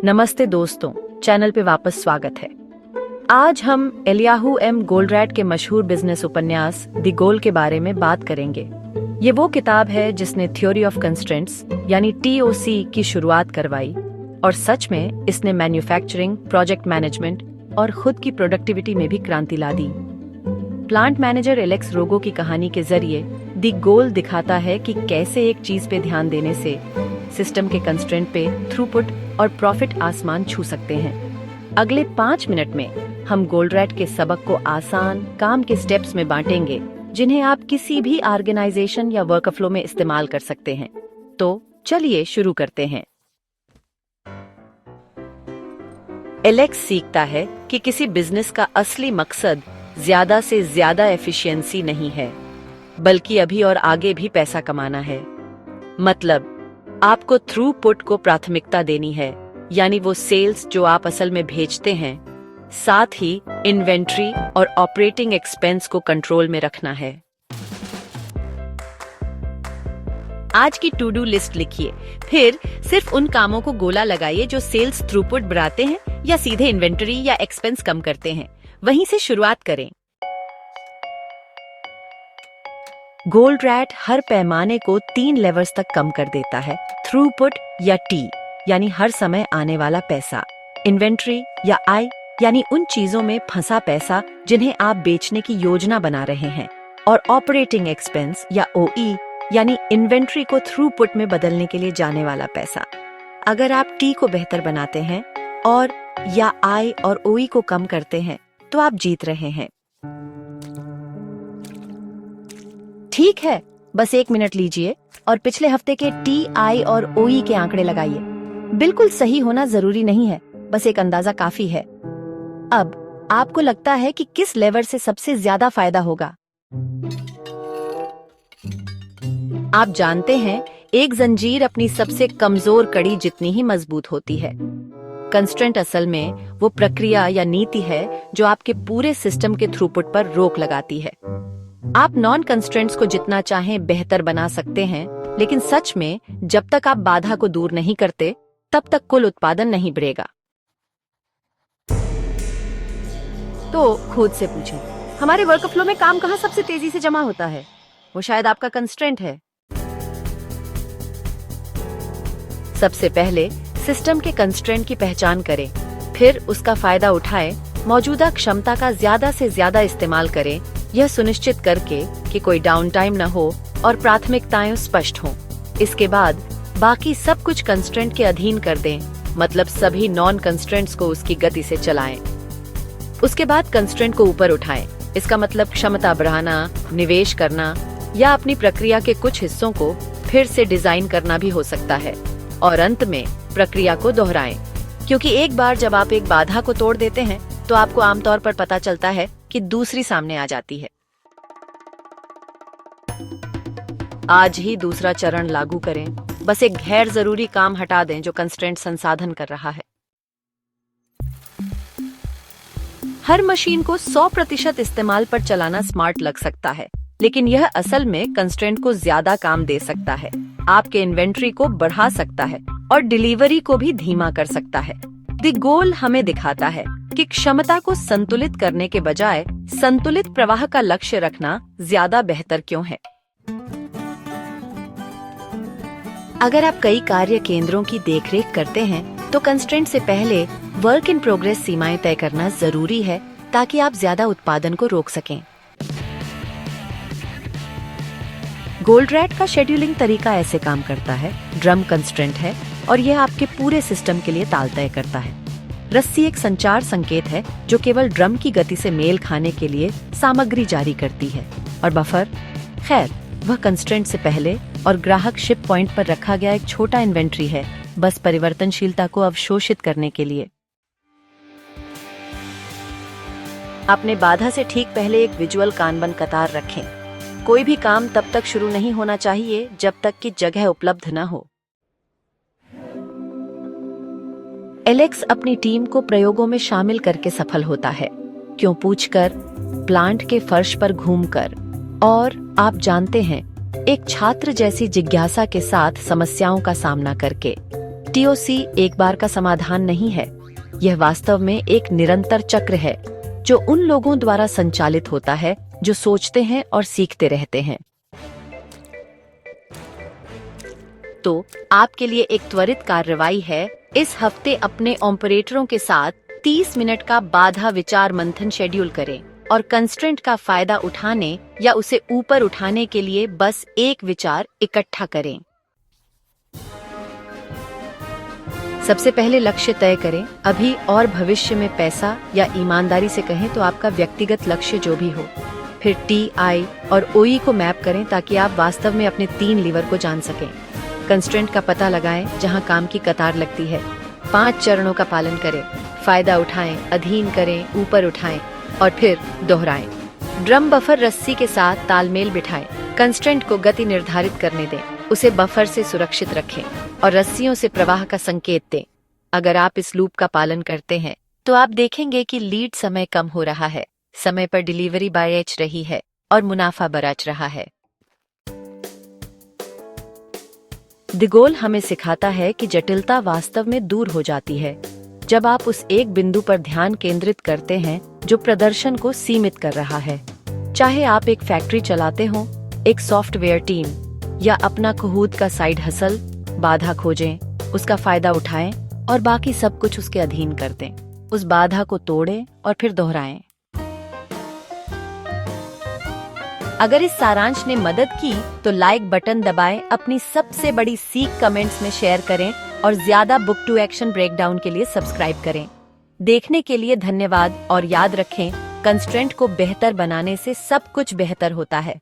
नमस्ते दोस्तों, चैनल पे वापस स्वागत है। आज हम एलियाहू एम गोल्डरैट के मशहूर बिजनेस उपन्यास द गोल के बारे में बात करेंगे। ये वो किताब है जिसने थ्योरी ऑफ कंस्ट्रेंट्स यानी TOC की शुरुआत करवाई और सच में इसने मैन्युफैक्चरिंग, प्रोजेक्ट मैनेजमेंट और खुद की प्रोडक्टिविटी में भी क्रांति ला दी। प्लांट मैनेजर एलेक्स रोगो की कहानी के जरिए द गोल दिखाता है कि कैसे एक चीज पे ध्यान देने से सिस्टम के कंस्ट्रेंट पे थ्रूपुट और प्रॉफिट आसमान छू सकते हैं। अगले 5 मिनट में हम गोल्डरैट के सबक को आसान काम के स्टेप्स में बांटेंगे जिन्हें आप किसी भी ऑर्गेनाइजेशन या वर्कफ्लो में इस्तेमाल कर सकते हैं। तो चलिए शुरू करते हैं। एलेक्स सीखता है कि किसी बिजनेस का असली मकसद ज्यादा से ज्यादा एफिशिएंसी नहीं है, बल्कि अभी और आगे भी पैसा कमाना है। मतलब आपको थ्रूपुट को प्राथमिकता देनी है, यानी वो सेल्स जो आप असल में भेजते हैं, साथ ही इन्वेंट्री और ऑपरेटिंग एक्सपेंस को कंट्रोल में रखना है। आज की टू डू लिस्ट लिखिए, फिर सिर्फ उन कामों को गोला लगाइए जो सेल्स थ्रूपुट बढ़ाते हैं या सीधे इन्वेंट्री या एक्सपेंस कम करते हैं। वहीं से शुरुआत करें। गोल्डरैट हर पैमाने को 3 लेवल्स तक कम कर देता है। थ्रूपुट या T यानी हर समय आने वाला पैसा, इन्वेंट्री या I यानी उन चीजों में फंसा पैसा जिन्हें आप बेचने की योजना बना रहे हैं, और ऑपरेटिंग एक्सपेंस या OE यानी इन्वेंट्री को थ्रूपुट में बदलने के लिए जाने वाला पैसा। अगर आप T को बेहतर बनाते हैं और या I और OE को कम करते हैं तो आप जीत रहे हैं। ठीक है, बस 1 मिनट लीजिए और पिछले हफ्ते के T, I और OE के आंकड़े लगाइए। बिल्कुल सही होना जरूरी नहीं है, बस एक अंदाजा काफी है। अब आपको लगता है कि किस लेवर से सबसे ज्यादा फायदा होगा? आप जानते हैं, एक जंजीर अपनी सबसे कमजोर कड़ी जितनी ही मजबूत होती है। कंस्ट्रेंट असल में वो प्रक्रिया या नीति है जो आपके पूरे सिस्टम के थ्रूपुट पर रोक लगाती है। आप नॉन कंस्ट्रेंट्स को जितना चाहें बेहतर बना सकते हैं, लेकिन सच में जब तक आप बाधा को दूर नहीं करते तब तक कुल उत्पादन नहीं बढ़ेगा। तो खुद से पूछें, हमारे वर्कफ्लो में काम कहाँ सबसे तेजी से जमा होता है? वो शायद आपका कंस्ट्रेंट है। सबसे पहले सिस्टम के कंस्ट्रेंट की पहचान करें, फिर उसका फायदा उठाएं, मौजूदा क्षमता का ज्यादा से ज्यादा इस्तेमाल करें, यह सुनिश्चित करके कि कोई डाउन टाइम न हो और प्राथमिकताएं स्पष्ट हों। इसके बाद बाकी सब कुछ कंस्ट्रेंट के अधीन कर दें, मतलब सभी नॉन कंस्ट्रेंट्स को उसकी गति से चलाएं। उसके बाद कंस्ट्रेंट को ऊपर उठाएं, इसका मतलब क्षमता बढ़ाना, निवेश करना या अपनी प्रक्रिया के कुछ हिस्सों को फिर से डिजाइन करना भी हो सकता है। और अंत में प्रक्रिया को दोहराएं, क्योंकि एक बार जब आप एक बाधा को तोड़ देते हैं तो आपको आमतौर पर पता चलता है कि दूसरी सामने आ जाती है। आज ही दूसरा चरण लागू करें, बस एक गैर जरूरी काम हटा दें जो कंस्ट्रेंट संसाधन कर रहा है। हर मशीन को 100% इस्तेमाल पर चलाना स्मार्ट लग सकता है, लेकिन यह असल में कंस्ट्रेंट को ज्यादा काम दे सकता है, आपके इन्वेंट्री को बढ़ा सकता है और डिलीवरी को भी धीमा कर सकता है। द गोल हमें दिखाता है कि क्षमता को संतुलित करने के बजाय संतुलित प्रवाह का लक्ष्य रखना ज्यादा बेहतर क्यों है। अगर आप कई कार्य केंद्रों की देखरेख करते हैं तो कंस्ट्रेंट से पहले वर्क इन प्रोग्रेस सीमाएं तय करना जरूरी है, ताकि आप ज्यादा उत्पादन को रोक सकें। गोल्डरैट का शेड्यूलिंग तरीका ऐसे काम करता है। ड्रम कंस्ट्रेंट है और यह आपके पूरे सिस्टम के लिए ताल तय करता है। रस्सी एक संचार संकेत है जो केवल ड्रम की गति से मेल खाने के लिए सामग्री जारी करती है, और बफर, खैर, वह कंस्ट्रेंट से पहले और ग्राहक शिप पॉइंट पर रखा गया एक छोटा इन्वेंट्री है, बस परिवर्तनशीलता को अवशोषित करने के लिए। अपने बाधा से ठीक पहले एक विजुअल कानबन कतार रखें। कोई भी काम तब तक शुरू नहीं होना चाहिए जब तक कि जगह उपलब्ध न हो। एलेक्स अपनी टीम को प्रयोगों में शामिल करके सफल होता है, क्यों पूछकर, प्लांट के फर्श पर घूमकर, और आप जानते हैं, एक छात्र जैसी जिज्ञासा के साथ समस्याओं का सामना करके। TOC एक बार का समाधान नहीं है, यह वास्तव में एक निरंतर चक्र है जो उन लोगों द्वारा संचालित होता है जो सोचते हैं और सीखते रहते हैं। तो आपके लिए एक त्वरित कार्रवाई है, इस हफ्ते अपने ऑपरेटरों के साथ 30 मिनट का बाधा विचार मंथन शेड्यूल करें और कंस्ट्रेंट का फायदा उठाने या उसे ऊपर उठाने के लिए बस एक विचार इकट्ठा करें। सबसे पहले लक्ष्य तय करें, अभी और भविष्य में पैसा, या ईमानदारी से कहें तो आपका व्यक्तिगत लक्ष्य जो भी हो। फिर TI और OE को मैप करें ताकि आप वास्तव में अपने 3 लीवर को जान सकें। कंस्ट्रेंट का पता लगाएं जहां काम की कतार लगती है। 5 चरणों का पालन करें, फायदा उठाएं, अधीन करें, ऊपर उठाएं और फिर दोहराएं। ड्रम बफर रस्सी के साथ तालमेल बिठाएं। कंस्ट्रेंट को गति निर्धारित करने दें, उसे बफर से सुरक्षित रखें और रस्सियों से प्रवाह का संकेत दें। अगर आप इस लूप का पालन करते हैं तो आप देखेंगे कि लीड समय कम हो रहा है, समय पर डिलीवरी बढ़ रही है और मुनाफा बढ़ रहा है। द गोल हमें सिखाता है कि जटिलता वास्तव में दूर हो जाती है जब आप उस एक बिंदु पर ध्यान केंद्रित करते हैं जो प्रदर्शन को सीमित कर रहा है। चाहे आप एक फैक्ट्री चलाते हो, एक सॉफ्टवेयर टीम या अपना खुद का साइड हसल, बाधा खोजें, उसका फायदा उठाएं और बाकी सब कुछ उसके अधीन कर दें। उस बाधा को तोड़ें और फिर दोहराएं। अगर इस सारांश ने मदद की तो लाइक बटन दबाएं, अपनी सबसे बड़ी सीख कमेंट्स में शेयर करें और ज्यादा बुक टू एक्शन ब्रेकडाउन के लिए सब्सक्राइब करें। देखने के लिए धन्यवाद और याद रखें, कंस्ट्रेंट को बेहतर बनाने से सब कुछ बेहतर होता है।